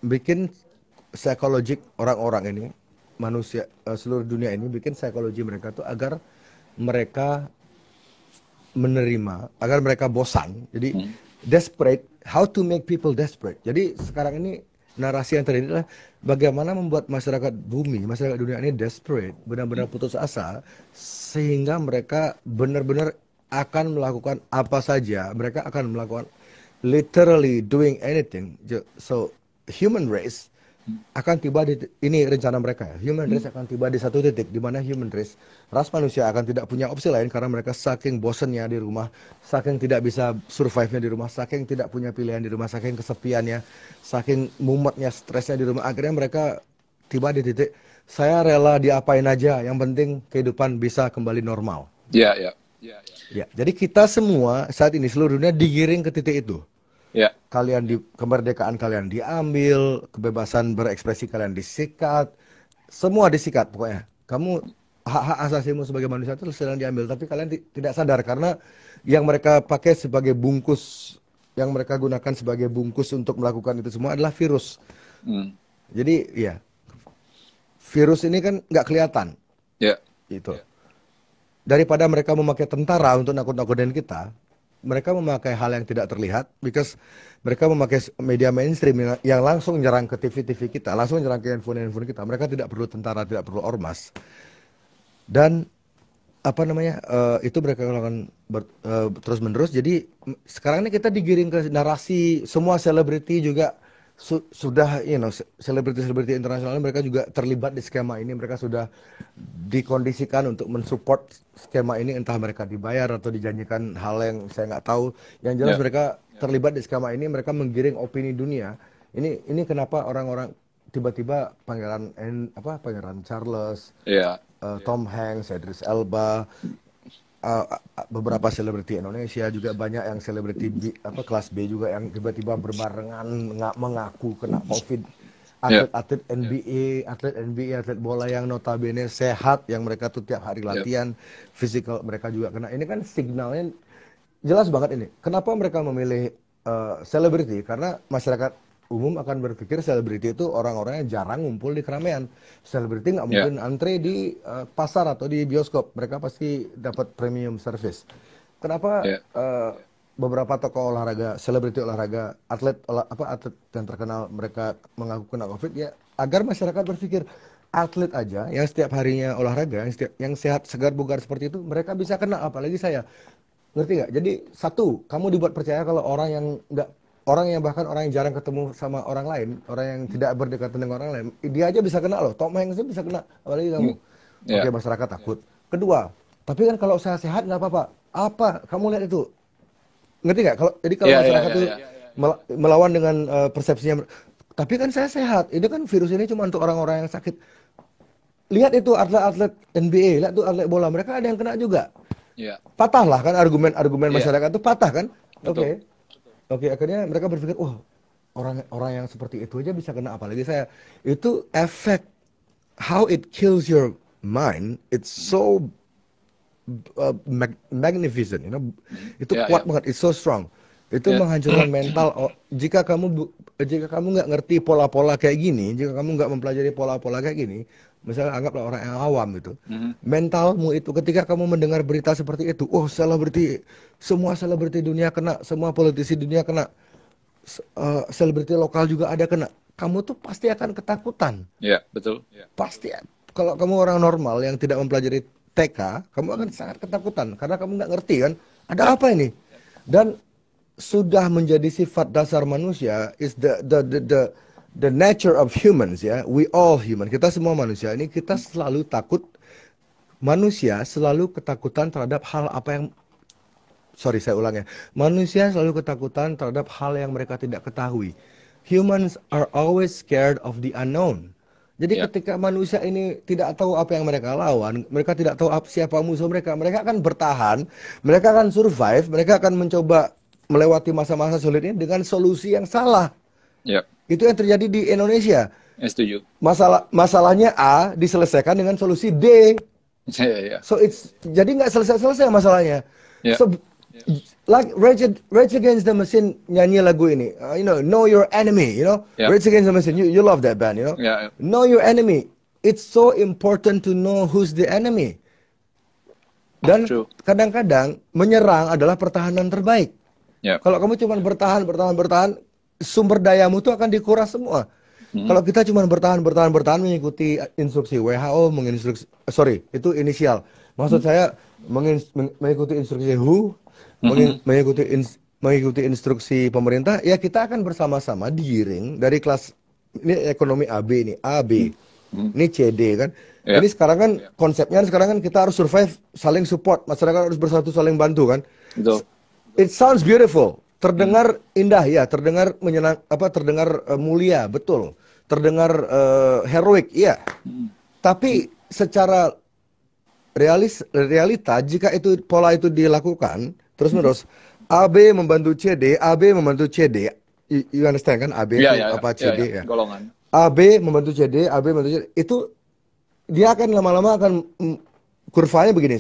bikin psikologik orang-orang ini, manusia seluruh dunia ini, bikin psikologi mereka tuh agar mereka menerima, agar mereka bosan. Jadi desperate, how to make people desperate. Jadi sekarang ini narasi yang terjadi adalah bagaimana membuat masyarakat bumi, masyarakat dunia ini desperate, benar-benar putus asa, sehingga mereka benar-benar akan melakukan apa saja. Mereka akan melakukan literally doing anything. So human race akan tiba di, ini rencana mereka ya, human race akan tiba di satu titik di mana human race, ras manusia akan tidak punya opsi lain karena mereka saking bosennya di rumah, saking tidak bisa survive-nya di rumah, saking tidak punya pilihan di rumah, saking kesepiannya, saking mumetnya, stresnya di rumah, akhirnya mereka tiba di titik saya rela diapain aja, yang penting kehidupan bisa kembali normal. Ya. Jadi kita semua saat ini seluruh dunia digiring ke titik itu. Ya. Kemerdekaan kalian diambil, kebebasan berekspresi kalian disikat, semua disikat pokoknya. Kamu hak-hak asasimu sebagai manusia itu sedang diambil, tapi kalian tidak sadar karena yang mereka pakai sebagai bungkus, yang mereka gunakan sebagai bungkus untuk melakukan itu semua adalah virus. Jadi ya, virus ini kan nggak kelihatan. Ya. Itu. Daripada mereka memakai tentara untuk nakut-nakutin kita, mereka memakai hal yang tidak terlihat, because mereka memakai media mainstream yang langsung nyerang ke TV-TV kita, langsung nyerang ke handphone kita. Mereka tidak perlu tentara, tidak perlu ormas. Dan itu mereka lakukan terus-menerus. Jadi sekarang ini kita digiring ke narasi, semua selebriti juga sudah, selebriti-selebriti internasional mereka juga terlibat di skema ini. Mereka sudah dikondisikan untuk mensupport skema ini, entah mereka dibayar atau dijanjikan hal yang saya nggak tahu. Yang jelas mereka terlibat di skema ini, mereka menggiring opini dunia. Ini kenapa orang-orang tiba-tiba Pangeran Charles, Tom Hanks, Idris Elba, beberapa selebriti Indonesia juga banyak yang selebriti kelas B juga yang tiba-tiba berbarengan mengaku kena COVID. Atlet NBA, atlet bola yang notabene sehat, yang mereka tuh tiap hari latihan, physical mereka juga kena. Ini kan signalnya jelas banget ini. Kenapa mereka memilih selebriti? Karena masyarakat umum akan berpikir selebriti itu orang-orang yang jarang ngumpul di keramaian. Selebriti nggak mungkin antre di pasar atau di bioskop. Mereka pasti dapat premium service. Kenapa beberapa tokoh olahraga, selebriti olahraga, atlet yang terkenal mereka mengaku kena COVID ya agar masyarakat berpikir atlet aja yang setiap harinya olahraga, yang sehat segar bugar seperti itu mereka bisa kena, apalagi saya. Ngerti nggak? Jadi satu, kamu dibuat percaya kalau orang yang jarang ketemu sama orang lain, orang yang tidak berdekatan dengan orang lain, dia aja bisa kena loh. Tom Hanks bisa kena, apalagi kamu. Oke, masyarakat takut. Kedua, tapi kan kalau saya sehat nggak apa-apa. Apa? Kamu lihat itu. Ngerti nggak? Jadi kalau masyarakat itu melawan dengan persepsinya. Tapi kan saya sehat. Ini kan virus ini cuma untuk orang-orang yang sakit. Lihat itu atlet-atlet NBA, lihat tuh atlet bola, mereka ada yang kena juga. Patahlah kan argumen masyarakat itu patah kan? Oke, akhirnya mereka berpikir, wah, orang yang seperti itu aja bisa kena, apalagi saya. Itu efek how it kills your mind. It's so magnificent, Itu kuat banget, it's so strong. Itu menghancurkan mental. Jika kamu nggak ngerti pola-pola kayak gini, jika kamu nggak mempelajari pola-pola kayak gini, misalnya anggaplah orang yang awam gitu, mentalmu itu ketika kamu mendengar berita seperti itu, semua selebriti dunia kena, semua politisi dunia kena, selebriti lokal juga ada kena, kamu tuh pasti akan ketakutan. Betul. Pasti. Kalau kamu orang normal yang tidak mempelajari TK, kamu akan sangat ketakutan karena kamu nggak ngerti kan Ada apa ini? Dan sudah menjadi sifat dasar manusia, is the nature of humans, ya. We all human. Kita semua manusia ini, kita selalu takut. Manusia selalu ketakutan terhadap hal apa yang, sorry saya ulang ya. Manusia selalu ketakutan terhadap hal yang mereka tidak ketahui. Humans are always scared of the unknown. Jadi ketika manusia ini tidak tahu apa yang mereka lawan, mereka tidak tahu siapa musuh mereka, mereka akan bertahan, mereka akan survive, mereka akan mencoba melewati masa-masa sulit ini dengan solusi yang salah. Itu yang terjadi di Indonesia. Setuju. Masalahnya A diselesaikan dengan solusi D. So jadi nggak selesai masalahnya. So like Rage Against the Machine nyanyi lagu ini, know your enemy, Rage Against the Machine, you love that band, Know your enemy. It's so important to know who's the enemy. Dan kadang-kadang menyerang adalah pertahanan terbaik. Kalau kamu cuma bertahan, sumber dayamu tuh akan dikuras semua. Kalau kita cuma bertahan mengikuti instruksi WHO, itu inisial. Maksud saya mengikuti instruksi WHO, mengikuti instruksi pemerintah, ya kita akan bersama-sama digiring dari kelas ini ekonomi AB ini, AB. Ini CD kan. Ini sekarang kan konsepnya sekarang kan kita harus survive, saling support, masyarakat harus bersatu saling bantu kan. It sounds beautiful. Terdengar indah ya, terdengar terdengar mulia, betul. Terdengar heroik, iya. Tapi secara realita jika pola itu dilakukan terus-menerus, AB membantu CD, AB membantu CD. You understand kan? AB CD ya. Golongan. AB membantu CD, AB membantu CD. Itu dia akan lama-lama akan kurvanya begini.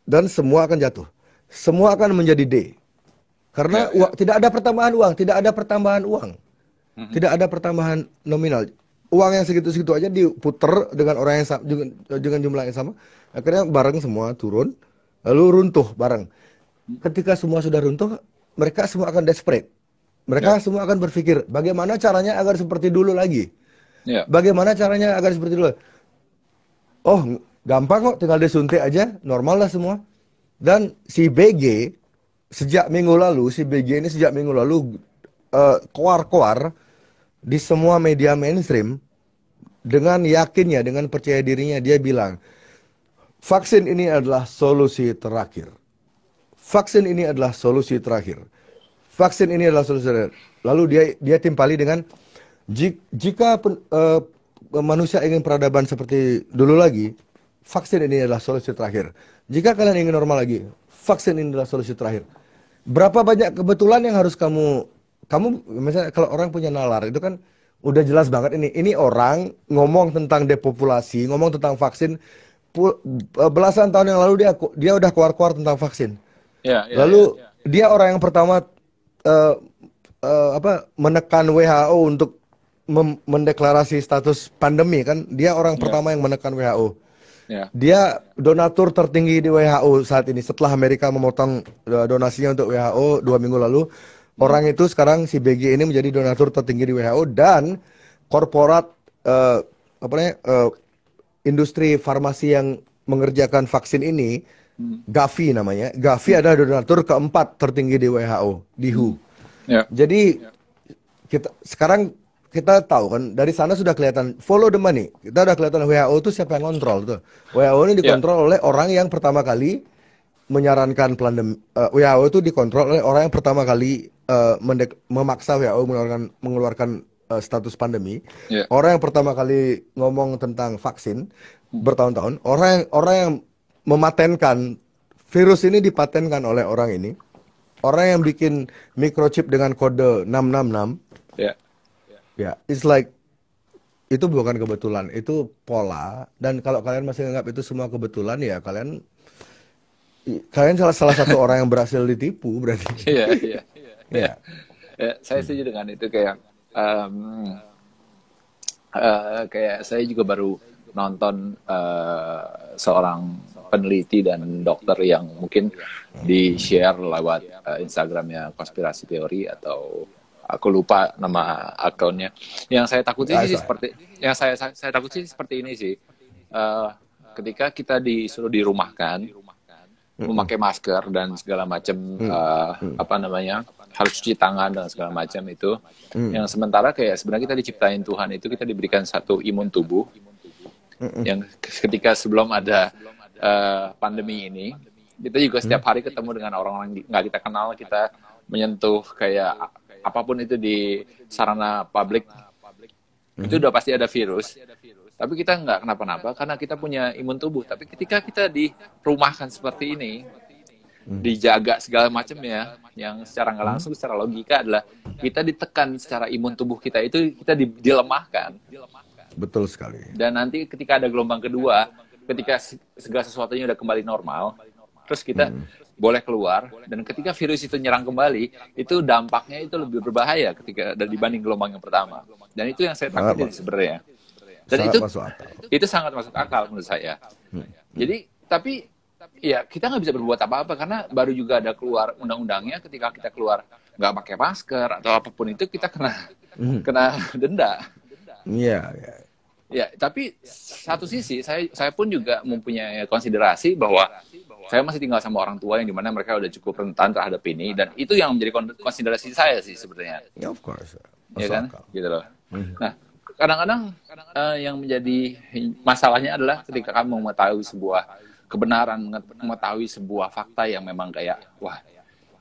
Dan semua akan jatuh. Semua akan menjadi D. Karena tidak ada pertambahan uang, tidak ada pertambahan uang. Tidak ada pertambahan nominal. Uang yang segitu-segitu aja diputer dengan orang yang sama, dengan jumlah yang sama. Akhirnya barang semua turun, lalu runtuh bareng. Ketika semua sudah runtuh, mereka semua akan desperate. Mereka semua akan berpikir, bagaimana caranya agar seperti dulu lagi? Bagaimana caranya agar seperti dulu? Oh, gampang kok, tinggal disuntik aja, normal lah semua. Dan si BG sejak minggu lalu keluar di semua media mainstream dengan yakinnya, dengan percaya dirinya dia bilang, vaksin ini adalah solusi terakhir. Vaksin ini adalah solusi terakhir. Vaksin ini adalah solusi terakhir. Lalu dia timpali dengan jika manusia ingin peradaban seperti dulu lagi, vaksin ini adalah solusi terakhir. Jika kalian ingin normal lagi, vaksin ini adalah solusi terakhir. Berapa banyak kebetulan yang harus kamu misalnya kalau orang punya nalar itu kan udah jelas banget ini orang ngomong tentang depopulasi, ngomong tentang vaksin belasan tahun yang lalu dia udah keluar tentang vaksin. Lalu dia orang yang pertama menekan WHO untuk mendeklarasi status pandemi kan, dia orang pertama yang menekan WHO. Dia donatur tertinggi di WHO saat ini setelah Amerika memotong donasinya untuk WHO 2 minggu lalu. Orang itu sekarang si BG ini menjadi donatur tertinggi di WHO dan korporat industri farmasi yang mengerjakan vaksin ini, Gavi namanya. Gavi adalah donatur keempat tertinggi di WHO, di WHO. Jadi sekarang kita tahu kan dari sana sudah kelihatan follow the money. Kita udah kelihatan WHO itu siapa yang kontrol tuh. WHO ini dikontrol oleh orang yang pertama kali menyarankan pandemi. WHO itu dikontrol oleh orang yang pertama kali memaksa WHO mengeluarkan status pandemi. Orang yang pertama kali ngomong tentang vaksin bertahun-tahun. Orang yang mematenkan virus ini dipatenkan oleh orang ini. Orang yang bikin microchip dengan kode 666. Ya, it's like itu bukan kebetulan, itu pola. Dan kalau kalian masih anggap itu semua kebetulan, ya kalian salah satu orang yang berhasil ditipu berarti. Iya. Saya setuju dengan itu kayak saya juga baru nonton seorang peneliti dan dokter yang mungkin di-share lewat Instagramnya Konspirasi Teori atau aku lupa nama akunnya. Yang saya takuti sih seperti ini sih. ketika kita disuruh dirumahkan, memakai masker dan segala macam, apa namanya, harus cuci tangan dan segala macam itu, yang sementara kayak sebenarnya kita diciptain Tuhan itu kita diberikan satu imun tubuh, yang ketika sebelum ada pandemi ini, kita juga setiap hari ketemu dengan orang-orang nggak kita kenal, kita menyentuh kayak apapun itu di sarana publik, itu udah pasti ada virus. Tapi kita nggak kenapa-napa karena kita punya imun tubuh. Tapi ketika kita dirumahkan seperti ini, dijaga segala macam ya, yang secara nggak langsung, secara logika adalah kita ditekan secara imun tubuh kita itu, kita dilemahkan. Betul sekali. Dan nanti ketika ada gelombang kedua, ketika segala sesuatunya udah kembali normal, terus kita boleh keluar, dan ketika virus itu nyerang kembali, itu dampaknya itu lebih berbahaya ketika dibanding gelombang yang pertama. Dan itu yang saya takutin sebenarnya. Dan itu sangat masuk akal menurut saya. Jadi, tapi ya kita nggak bisa berbuat apa-apa karena baru juga ada keluar undang-undangnya, ketika kita keluar nggak pakai masker atau apapun itu kita kena denda. Iya. Ya, tapi satu sisi saya pun juga mempunyai konsiderasi bahwa saya masih tinggal sama orang tua yang dimana mereka udah cukup rentan terhadap ini, dan itu yang menjadi konsiderasi saya sih sebenarnya. Ya, of course. Ya kan, gitu loh. Nah, kadang-kadang yang menjadi masalahnya adalah ketika kamu mengetahui sebuah kebenaran, mengetahui sebuah fakta yang memang kayak, wah,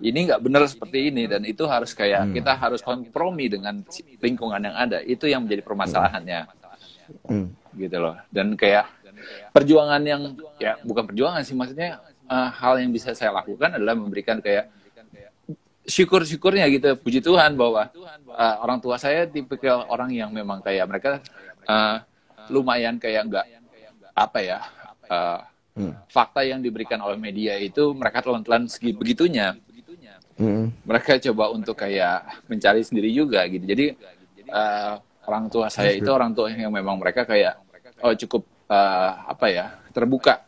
ini nggak benar seperti ini, dan itu harus kayak kita harus kompromi dengan lingkungan yang ada. Itu yang menjadi permasalahannya, gitu loh. Dan kayak perjuangan yang, ya bukan perjuangan sih, maksudnya hal yang bisa saya lakukan adalah memberikan kayak syukur-syukurnya gitu, puji Tuhan bahwa orang tua saya tipikal orang yang memang kayak mereka lumayan kayak nggak apa ya, fakta yang diberikan oleh media itu mereka telan-telan begitunya. Mereka coba untuk kayak mencari sendiri juga gitu. Jadi orang tua saya itu orang tua yang memang mereka kayak cukup apa ya, terbuka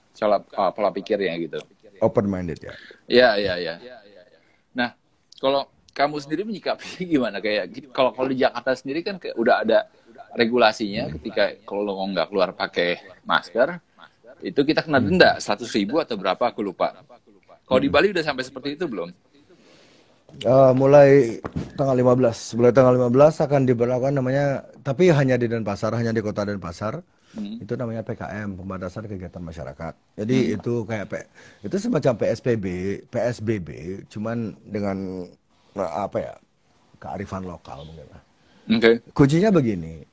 pola pikirnya gitu. Open minded ya. Iya. Nah, kalau kamu sendiri menyikapi gimana? Kayak kalau di Jakarta sendiri kan kayak udah ada regulasinya, ketika kalau lo nggak keluar pakai masker, itu kita kena denda 100.000 atau berapa, aku lupa. Kalau di Bali udah sampai seperti itu belum? Mulai tanggal 15. Mulai tanggal 15 akan diberlakukan namanya, tapi hanya di Denpasar, hanya di kota Denpasar. Itu namanya PKM, pembatasan kegiatan masyarakat. Jadi itu kayak itu semacam PSBB, cuman dengan apa ya, kearifan lokal mungkin. Okay. Kuncinya begini,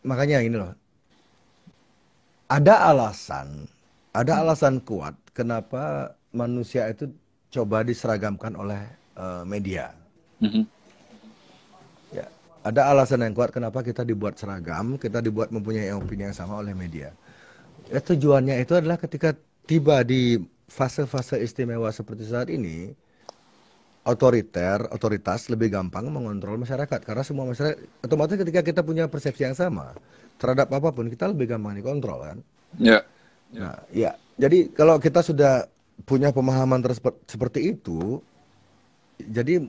makanya ini loh, ada alasan kuat kenapa manusia itu coba diseragamkan oleh media. Ya, ada alasan yang kuat kenapa kita dibuat seragam, kita dibuat mempunyai opini yang sama oleh media. Ya, tujuannya itu adalah ketika tiba di fase-fase istimewa seperti saat ini, otoritas lebih gampang mengontrol masyarakat, karena semua masyarakat otomatis ketika kita punya persepsi yang sama terhadap apapun, kita lebih gampang dikontrol kan. Nah, ya, jadi kalau kita sudah punya pemahaman seperti itu, jadi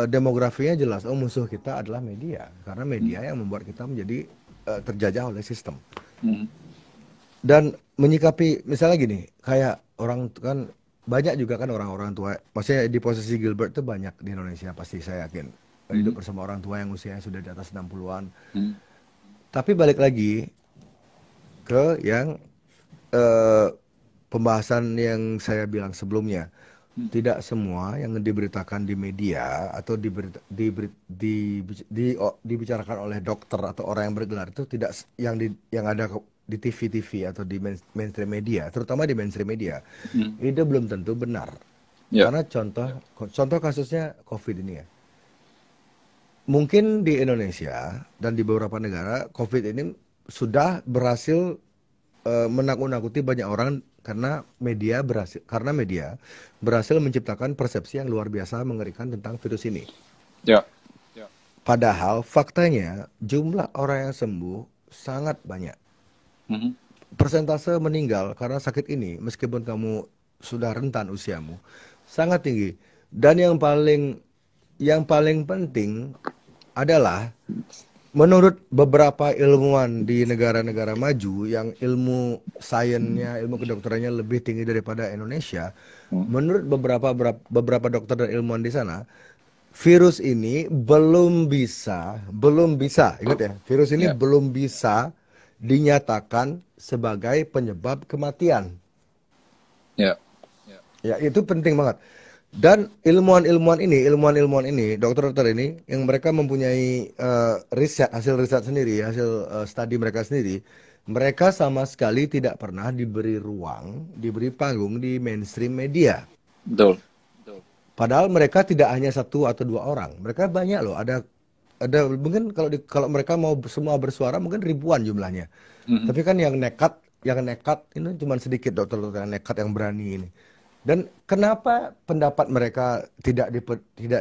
demografinya jelas, musuh kita adalah media, karena media yang membuat kita menjadi terjajah oleh sistem. Dan menyikapi misalnya gini, kayak orang kan banyak juga kan orang-orang tua, maksudnya di posisi Gilbert tuh banyak di Indonesia, pasti saya yakin hidup bersama orang tua yang usianya sudah di atas 60-an. Tapi balik lagi ke yang pembahasan yang saya bilang sebelumnya, tidak semua yang diberitakan di media atau dibicarakan oleh dokter atau orang yang bergelar itu tidak yang ada di TV atau di mainstream media, terutama di mainstream media, itu belum tentu benar. Karena contoh kasusnya COVID ini ya, mungkin di Indonesia dan di beberapa negara COVID ini sudah berhasil menakut-nakuti banyak orang karena media berhasil menciptakan persepsi yang luar biasa mengerikan tentang virus ini. Padahal faktanya jumlah orang yang sembuh sangat banyak. Persentase meninggal karena sakit ini, meskipun kamu sudah rentan usiamu, sangat tinggi. Dan yang paling penting adalah menurut beberapa ilmuwan di negara-negara maju yang ilmu sainsnya, ilmu kedokterannya lebih tinggi daripada Indonesia, menurut beberapa dokter dan ilmuwan di sana, virus ini belum bisa, ingat ya, virus ini Ya, belum bisa dinyatakan sebagai penyebab kematian. ya, Ya, itu penting banget. Dan ilmuwan-ilmuwan ini, dokter-dokter ini, yang mereka mempunyai hasil riset sendiri, hasil studi mereka sendiri, mereka sama sekali tidak pernah diberi ruang, diberi panggung di mainstream media. betul. Padahal mereka tidak hanya satu atau dua orang, mereka banyak loh. Ada mungkin kalau mereka mau semua bersuara mungkin ribuan jumlahnya. Tapi kan yang nekat ini cuma sedikit dokter-dokter yang nekat yang berani ini. Dan kenapa pendapat mereka tidak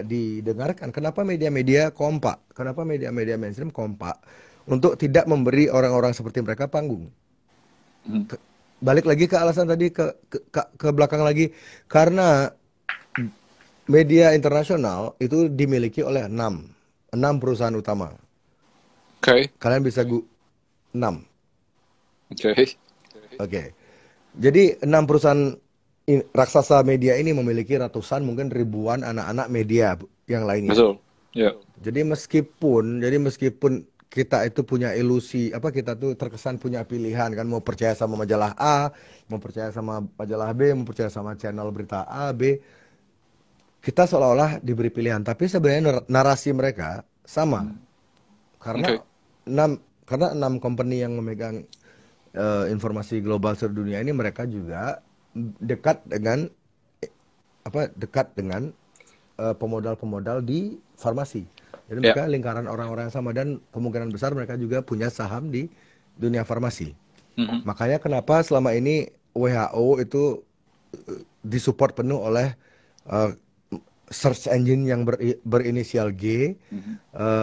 didengarkan? Kenapa media-media kompak? Kenapa media-media mainstream kompak untuk tidak memberi orang-orang seperti mereka panggung? Balik lagi ke alasan tadi ke belakang lagi, karena media internasional itu dimiliki oleh enam perusahaan utama. Oke, Kalian bisa 6. oke. Oke. Jadi 6 perusahaan raksasa media ini memiliki ratusan mungkin ribuan anak-anak media yang lainnya. Betul. Ya, Jadi meskipun kita itu punya ilusi, kita tuh terkesan punya pilihan kan, mau percaya sama majalah A, mau percaya sama majalah B, mau percaya sama channel berita A, B, kita seolah-olah diberi pilihan, tapi sebenarnya narasi mereka sama. Karena oke. 6 company yang memegang informasi global seluruh dunia ini, mereka juga dekat dengan pemodal-pemodal di farmasi. Jadi Ya, mereka lingkaran orang-orang yang sama, dan kemungkinan besar mereka juga punya saham di dunia farmasi. Makanya kenapa selama ini WHO itu disupport penuh oleh uh, search engine yang berinisial G,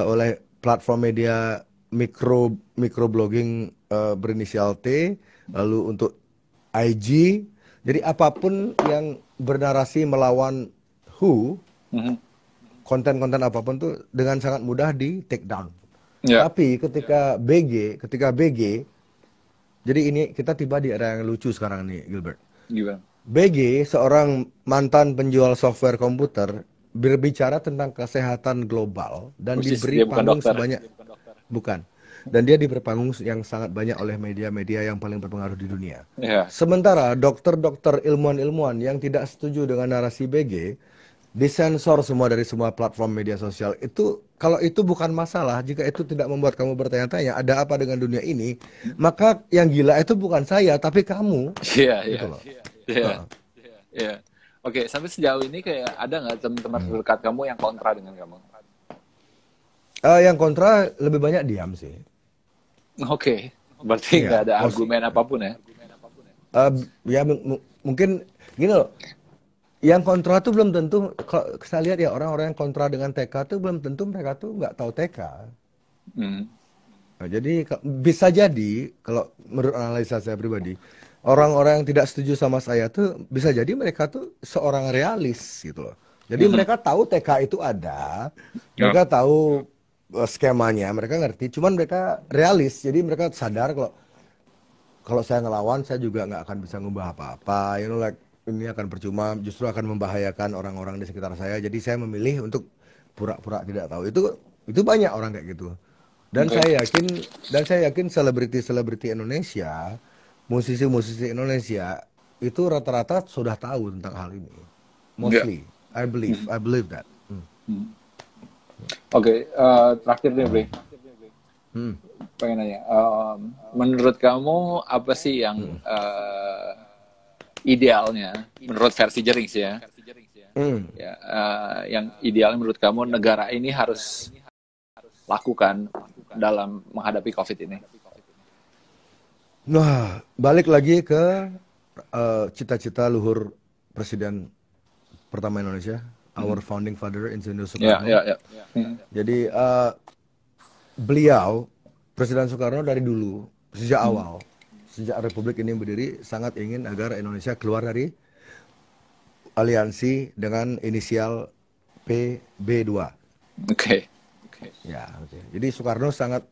oleh platform media microblogging berinisial T, lalu untuk IG. Jadi apapun yang bernarasi melawan WHO, konten-konten apapun tuh dengan sangat mudah di take down. ya. Tapi ketika BG, jadi ini kita tiba di era yang lucu sekarang nih, Gilbert. Gimana? BG, seorang mantan penjual software komputer, berbicara tentang kesehatan global dan Persis, diberi dia bukan panggung dokter. sebanyak, bukan. Dan dia diberi panggung yang sangat banyak oleh media-media yang paling berpengaruh di dunia. Ya, Sementara dokter-dokter, ilmuwan-ilmuwan yang tidak setuju dengan narasi BG disensor semua dari semua platform media sosial. Itu kalau itu bukan masalah, jika itu tidak membuat kamu bertanya-tanya ada apa dengan dunia ini, maka yang gila itu bukan saya tapi kamu, iya, gitu iya, loh. iya, iya. Oke, sampai sejauh ini kayak ada nggak teman-teman terdekat kamu yang kontra dengan kamu? Yang kontra lebih banyak diam sih. Oke, berarti nggak Iya, ada argumen apapun ya? ya mungkin gini loh. Yang kontra tuh belum tentu, kalau saya lihat ya orang-orang yang kontra dengan TK tuh belum tentu mereka tuh nggak tahu TK. Hmm. Nah, jadi bisa jadi kalau menurut analisa saya pribadi, orang-orang yang tidak setuju sama saya tuh bisa jadi mereka tuh seorang realis gitu loh. Jadi mereka tahu TK itu ada, Ya. mereka tahu skemanya, mereka ngerti, cuman mereka realis. Jadi mereka sadar kalau saya ngelawan, saya juga nggak akan bisa ngubah apa-apa. Like ini akan percuma, justru akan membahayakan orang-orang di sekitar saya. Jadi saya memilih untuk pura-pura tidak tahu. Itu banyak orang kayak gitu. Dan Oke. saya yakin selebriti-selebriti Indonesia, musisi-musisi Indonesia itu rata-rata sudah tahu tentang hal ini. Mostly, I believe that. Oke, terakhir deh, Bre. Pengen nanya, menurut kamu apa sih yang idealnya, menurut versi Jerings ya, ya yang idealnya menurut kamu negara ini harus lakukan dalam menghadapi COVID ini? Nah, balik lagi ke cita-cita luhur Presiden pertama Indonesia, our founding father Insinyur Ya, Soekarno. ya, ya. Jadi beliau, Presiden Soekarno dari dulu, sejak awal, sejak Republik ini berdiri, sangat ingin agar Indonesia keluar dari aliansi dengan inisial PB2. Oke. Ya, oke. Jadi Soekarno sangat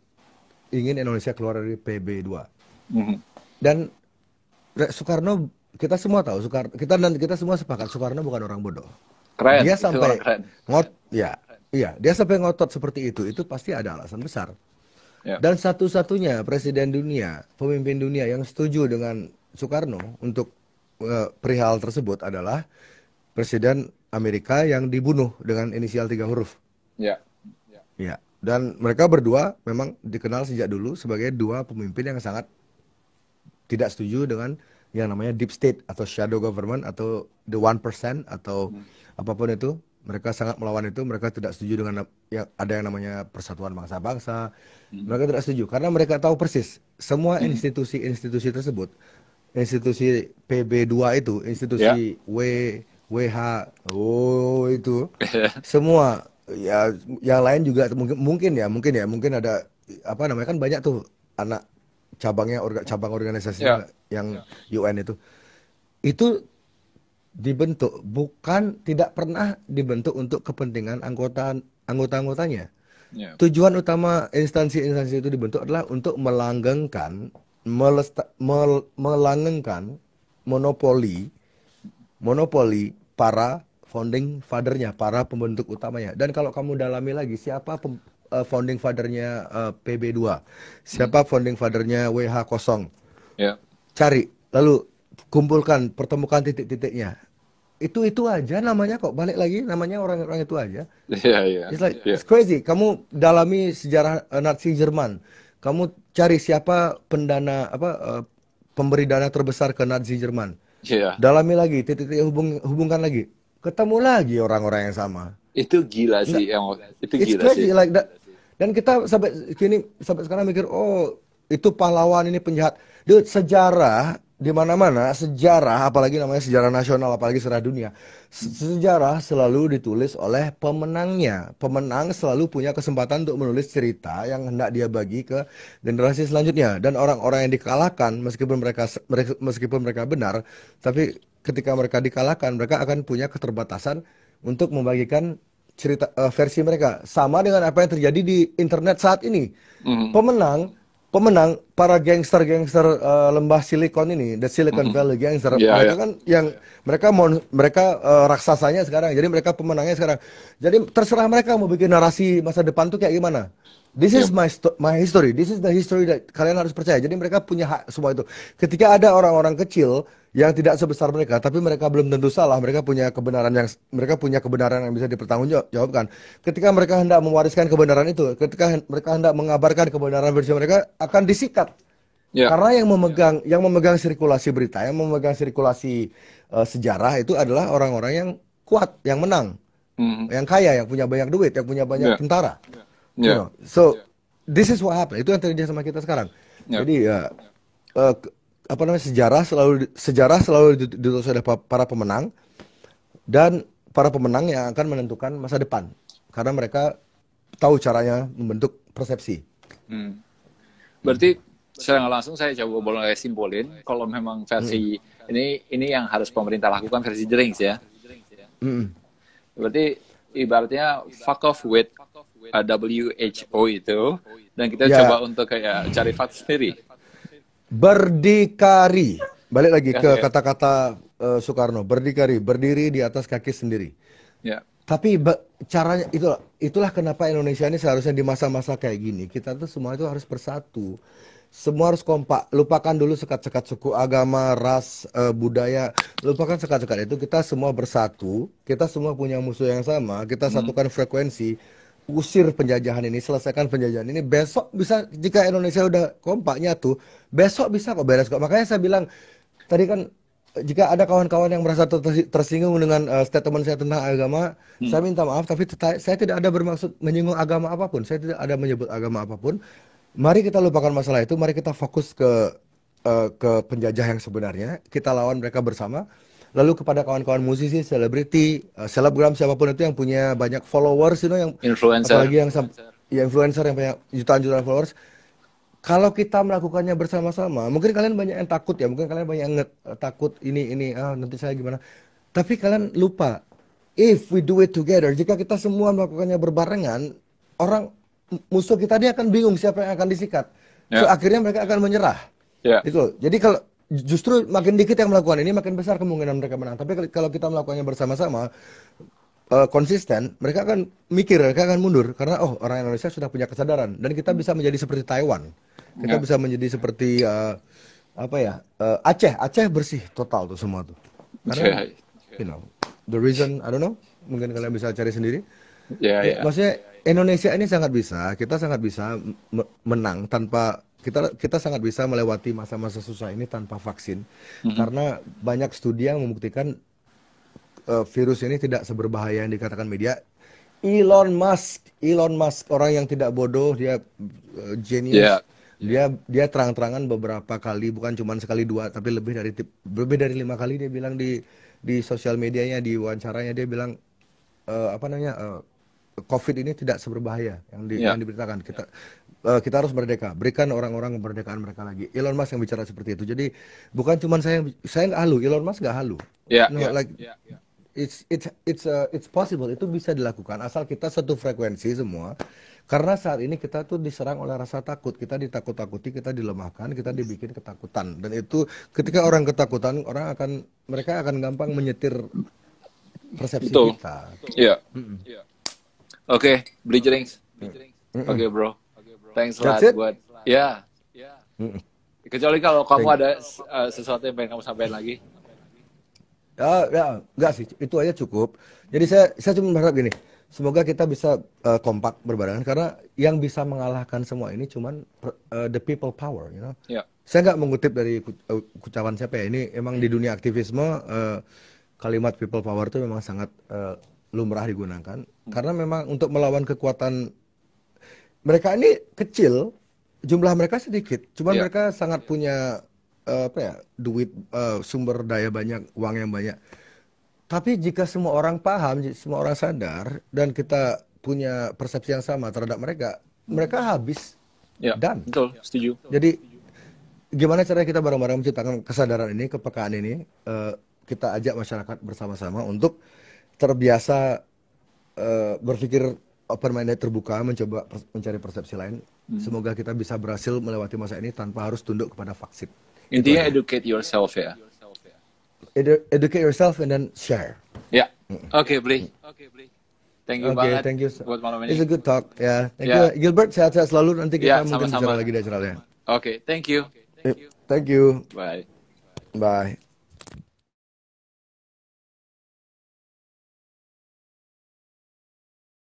ingin Indonesia keluar dari PB2. Mhm. Dan Soekarno, kita semua tahu, kita semua sepakat Soekarno bukan orang bodoh. Keren, Dia itu orang sampai keren. dia sampai ngotot seperti itu pasti ada alasan besar. Ya, Dan satu-satunya presiden dunia, pemimpin dunia yang setuju dengan Soekarno untuk perihal tersebut adalah presiden Amerika yang dibunuh dengan inisial 3 huruf. ya, Ya, dan mereka berdua memang dikenal sejak dulu sebagai dua pemimpin yang sangat tidak setuju dengan yang namanya deep state atau shadow government atau the 1% atau apapun itu. Mereka sangat melawan itu. Mereka tidak setuju dengan yang ada yang namanya persatuan bangsa-bangsa. Mereka tidak setuju karena mereka tahu persis semua institusi-institusi tersebut, institusi PB2 itu, ya, institusi WHO itu semua ya, yang lain juga mungkin ada apa namanya, kan banyak tuh anak cabang ya, organisasinya yang UN itu tidak pernah dibentuk untuk kepentingan anggota-anggotanya. ya, Tujuan utama instansi-instansi itu dibentuk adalah untuk melanggengkan monopoli para founding fathernya, para pembentuk utamanya. Dan kalau kamu dalami lagi siapa founding fathernya PB2, siapa founding fathernya WH0, ya, cari lalu kumpulkan, pertemukan titik-titiknya. Itu aja namanya, kok balik lagi namanya orang-orang itu aja. ya, ya, It's like ya, it's crazy. Kamu dalami sejarah Nazi Jerman. Kamu cari siapa pemberi dana terbesar ke Nazi Jerman. ya. Dalami lagi, titik-titik hubungkan lagi. Ketemu lagi orang-orang yang sama. Itu gila Nggak, sih, itu it's gila sih. crazy like that. Dan kita sampai sekarang mikir, oh itu pahlawan, ini penjahat. Dude, sejarah di mana-mana, sejarah apalagi namanya sejarah nasional, apalagi sejarah dunia. Sejarah selalu ditulis oleh pemenangnya. Pemenang selalu punya kesempatan untuk menulis cerita yang hendak dia bagi ke generasi selanjutnya. Dan orang-orang yang dikalahkan, meskipun mereka benar, tapi ketika mereka dikalahkan, mereka akan punya keterbatasan untuk membagikan cerita versi mereka. Sama dengan apa yang terjadi di internet saat ini. Mhm, Pemenang para gangster-gangster lembah Silicon ini, the Silicon Valley gangster, ya, mereka ya, kan yang mereka raksasanya sekarang. Jadi mereka pemenangnya sekarang. Jadi terserah mereka mau bikin narasi masa depan tuh kayak gimana. This is yep, my history. This is the history that kalian harus percaya. Jadi mereka punya hak semua itu. Ketika ada orang-orang kecil yang tidak sebesar mereka, tapi mereka belum tentu salah. Mereka punya kebenaran yang bisa dipertanggungjawabkan. Ketika mereka hendak mewariskan kebenaran itu, ketika mereka hendak mengabarkan kebenaran versi mereka, akan disikat. ya, Karena yang memegang sirkulasi berita, yang memegang sirkulasi sejarah itu adalah orang-orang yang kuat, yang menang, mhm, yang kaya, yang punya banyak duit, yang punya banyak ya, tentara. You ya, know, so this is what happened. Itu yang terjadi sama kita sekarang. ya, Jadi ya, apa namanya, sejarah selalu ditulis oleh para pemenang, dan para pemenang yang akan menentukan masa depan karena mereka tahu caranya membentuk persepsi. hmm. Berarti secara nggak langsung saya coba boleh simpulin kalau memang versi ini yang harus pemerintah lakukan versi Jerings ya. Mm-mm. Berarti ibaratnya fuck off with WHO itu, dan kita Ya, coba untuk kayak cari fakta sendiri. berdikari. Balik lagi ke Ya, kata-kata Soekarno, berdikari, berdiri di atas kaki sendiri. ya, Tapi caranya itulah kenapa Indonesia ini seharusnya di masa-masa kayak gini kita tuh semua itu harus bersatu. Semua harus kompak. Lupakan dulu sekat-sekat suku, agama, ras, budaya. Lupakan sekat-sekat itu. Kita semua bersatu. Kita semua punya musuh yang sama. Kita satukan frekuensi. Usir penjajahan ini, selesaikan penjajahan ini. Besok bisa, jika Indonesia udah kompak nyatu, besok bisa kok beres kok. Makanya saya bilang tadi kan, jika ada kawan-kawan yang merasa tersinggung dengan statement saya tentang agama, saya minta maaf, tapi saya tidak ada bermaksud menyinggung agama apapun. Saya tidak ada menyebut agama apapun. Mari kita lupakan masalah itu. Mari kita fokus ke penjajah yang sebenarnya. Kita lawan mereka bersama. Lalu kepada kawan-kawan musisi, selebriti, selebgram, siapapun itu yang punya banyak followers, yang influencer. apalagi yang influencer yang punya jutaan-jutaan followers. Kalau kita melakukannya bersama-sama, mungkin kalian banyak yang takut ya, mungkin kalian banyak yang takut ini nanti saya gimana. Tapi kalian lupa, if we do it together, jika kita semua melakukannya berbarengan, musuh kita ini akan bingung siapa yang akan disikat. So Ya. akhirnya mereka akan menyerah. Ya. Itu. Jadi kalau justru makin dikit yang melakukan ini, makin besar kemungkinan mereka menang. Tapi kalau kita melakukannya bersama-sama, konsisten, mereka akan mikir, mereka akan mundur karena orang Indonesia sudah punya kesadaran dan kita bisa menjadi seperti Taiwan, kita Ya. bisa menjadi seperti Aceh bersih total tuh semua tuh. Karena Ya. the reason I don't know, mungkin kalian bisa cari sendiri. Ya. Ya. Maksudnya Indonesia ini sangat bisa, kita sangat bisa menang tanpa kita sangat bisa melewati masa-masa susah ini tanpa vaksin, karena banyak studi yang membuktikan virus ini tidak seberbahaya yang dikatakan media. Elon Musk orang yang tidak bodoh, dia genius. Dia terang-terangan beberapa kali, bukan cuma sekali dua, tapi lebih dari 5 kali dia bilang di sosial medianya, di wawancaranya dia bilang COVID ini tidak seberbahaya yang diberitakan. Kita harus merdeka, berikan orang-orang kemerdekaan mereka lagi. Elon Musk yang bicara seperti itu. Jadi bukan cuma saya nggak halu, Elon Musk nggak halu. It's possible, itu bisa dilakukan asal kita satu frekuensi semua. Karena saat ini kita tuh diserang oleh rasa takut, kita ditakut-takuti, kita dilemahkan, kita dibikin ketakutan. Dan itu ketika orang ketakutan, mereka akan gampang menyetir persepsi kita. Iya. Oke, Bridgerings. Oke, bro. Thanks a lot buat. Ya. Kecuali kalau kamu ada sesuatu yang pengen kamu sampaikan lagi. Ya, enggak sih, itu aja cukup. Jadi saya cuma berharap gini, semoga kita bisa kompak berbarengan, karena yang bisa mengalahkan semua ini cuman the people power, you know. Saya nggak mengutip dari ucapan siapa ya, ini emang di dunia aktivisme kalimat people power itu memang sangat lumrah digunakan, karena memang untuk melawan kekuatan mereka ini kecil, jumlah mereka sedikit, cuman mereka sangat punya duit, sumber daya banyak, uang yang banyak. Tapi jika semua orang paham, semua orang sadar, dan kita punya persepsi yang sama terhadap mereka habis. Dan betul, setuju. Jadi gimana caranya kita bareng-bareng menciptakan kesadaran ini, kepekaan ini, kita ajak masyarakat bersama-sama untuk terbiasa berpikir open-minded, terbuka, mencoba mencari persepsi lain. Semoga kita bisa berhasil melewati masa ini tanpa harus tunduk kepada vaksin. Intinya educate yourself ya. Educate yourself and then share. Ya. Oke, Bri. Thank you banget. Thank you. Buat malam ini. It's a good talk. Ya. Thank you. Gilbert, sehat-sehat selalu. Nanti kita mungkin sama-sama bicara lagi di acara lain. Oke, thank you. Thank you. Bye. Bye.